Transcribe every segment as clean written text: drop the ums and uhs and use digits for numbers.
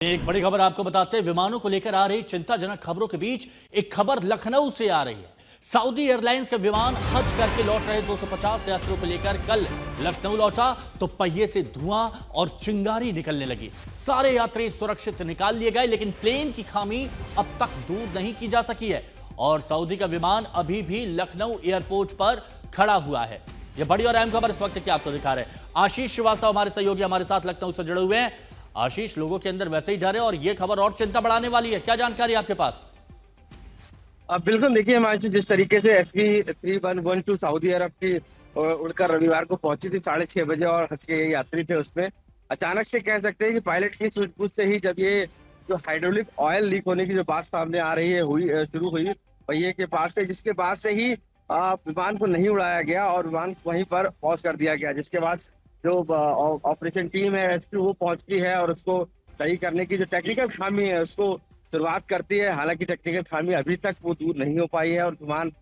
एक बड़ी खबर आपको बताते हैं। विमानों को लेकर आ रही चिंताजनक खबरों के बीच एक खबर लखनऊ से आ रही है। सऊदी एयरलाइंस का विमान हज करके लौट रहे 250 यात्रियों को लेकर कल लखनऊ लौटा तो पहिए से धुआं और चिंगारी निकलने लगी। सारे यात्री सुरक्षित निकाल लिए गए, लेकिन प्लेन की खामी अब तक दूर नहीं की जा सकी है और सऊदी का विमान अभी भी लखनऊ एयरपोर्ट पर खड़ा हुआ है। यह बड़ी और अहम खबर इस वक्त की आपको दिखा रहे हैं। आशीष श्रीवास्तव हमारे सहयोगी हमारे साथ लखनऊ से जुड़े हुए हैं। आशीष, लोगों के अंदर वैसे ही डर है और यह खबर और चिंता बढ़ाने वाली है, क्या जानकारी आपके पास? बिल्कुल, देखिए हिमांशु, जिस तरीके से SB3112 सऊदी अरब की उड़कर रविवार को पहुंची थी 6:30 बजे और हज के यात्री थे, उसमें अचानक से कह सकते हैं कि पायलट की सूझबूझ से ही जब ये जो हाइड्रोलिक ऑयल लीक होने की जो बात सामने आ रही है शुरू हुई पहिए के पास से, जिसके बाद से ही विमान को नहीं उड़ाया गया और विमान वहीं पर पॉज कर दिया गया। जिसके बाद जो ऑपरेशन टीम है रेस्क्यू वो पहुंचती है और उसको सही करने की जो टेक्निकल खामी है उसको शुरुआत करती है। हालांकि टेक्निकल खामी अभी तक वो दूर नहीं हो पाई है और विमान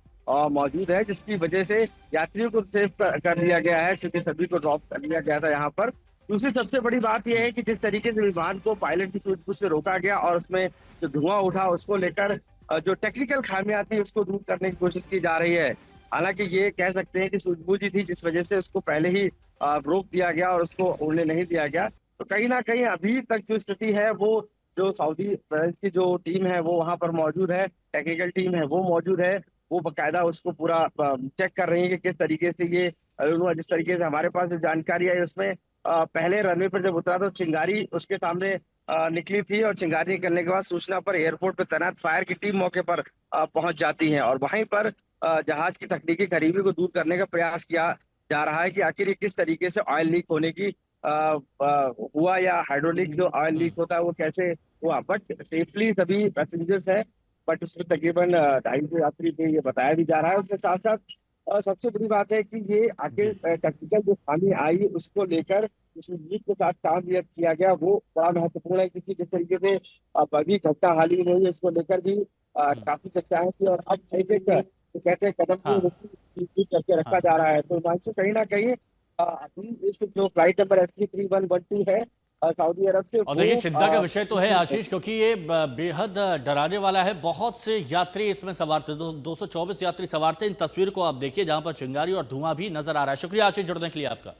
मौजूद है, जिसकी वजह से यात्रियों को सेव कर दिया गया है, क्योंकि सभी को ड्रॉप कर दिया गया था यहाँ पर। दूसरी सबसे बड़ी बात यह है कि जिस तरीके से विमान को पायलट की सूझबूझ से रोका गया और उसमें जो धुआं उठा उसको लेकर जो टेक्निकल खामियां थी उसको दूर करने की कोशिश की जा रही है। हालांकि ये कह सकते हैं कि सूझबूझ ही थी, जिस वजह से उसको पहले ही रोक दिया गया और उसको उड़ने नहीं दिया गया। तो कहीं ना कहीं अभी तक जो स्थिति है वो जो सऊदी एयरलाइंस की जो टीम है वो वहां पर मौजूद है, टेक्निकल टीम है वो मौजूद है, वो बकायदा उसको पूरा चेक कर रही है कि किस तरीके से ये जिस तरीके से हमारे पास जो जानकारी आई उसमें पहले रनवे पर जब उतरा तो चिंगारी उसके सामने निकली थी और चिंगारी निकलने के बाद सूचना पर एयरपोर्ट पर तैनात फायर की टीम मौके पर पहुंच जाती है और वहीं पर जहाज की तकनीकी खराबी को दूर करने का प्रयास किया जा रहा है कि आखिर ये किस तरीके से ऑयल लीक होने की हुआ या हाइड्रोलिक जो ऑयल लीक होता है वो कैसे हुआ। बट सेफली सभी पैसेंजर्स है, बट उसमें तकरीबन 250 यात्री थे, ये बताया भी जा रहा है। उसके साथ साथ सबसे बड़ी बात है कि ये आखिर टेक्निकल जो खामी आई उसको लेकर उस लीक के साथ काम किया गया वो बड़ा महत्वपूर्ण है, क्योंकि जिस तरीके से अभी घटना हाल ही में हुई इसको लेकर भी काफी चर्चाएं थी और अब एक एक तो कहते हैं कदम करके रखा जा रहा है। तो हिमांशु, कहीं ना कहीं अभी इस जो फ्लाइट नंबर SB3112 है सऊदी अरब से, और देखिए चिंता का विषय तो है आशीष, क्योंकि ये बेहद डराने वाला है। बहुत से यात्री इसमें सवार थे, 224 यात्री सवार थे। इन तस्वीर को आप देखिए जहां पर चिंगारी और धुआं भी नजर आ रहा है। शुक्रिया आशीष, जुड़ने के लिए आपका।